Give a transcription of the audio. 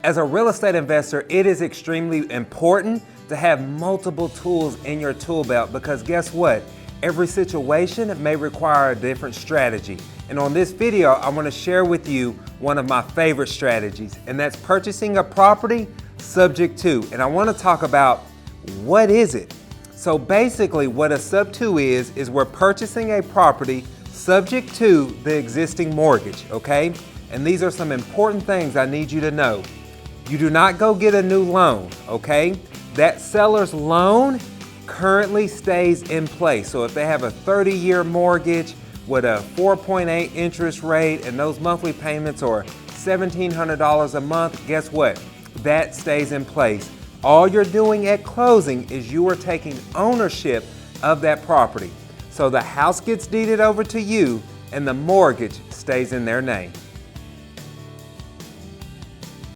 As a real estate investor, it is extremely important to have multiple tools in your tool belt because guess what? Every situation may require a different strategy. And on this video, I want to share with you one of my favorite strategies, and that's purchasing a property subject to. And I want to talk about what is it? So basically what a sub to is we're purchasing a property subject to the existing mortgage, okay? And these are some important things I need you to know. You do not go get a new loan, okay? That seller's loan currently stays in place. So if they have a 30-year mortgage with a 4.8 interest rate and those monthly payments are $1,700 a month, guess what? That stays in place. All you're doing at closing is you are taking ownership of that property. So the house gets deeded over to you and the mortgage stays in their name.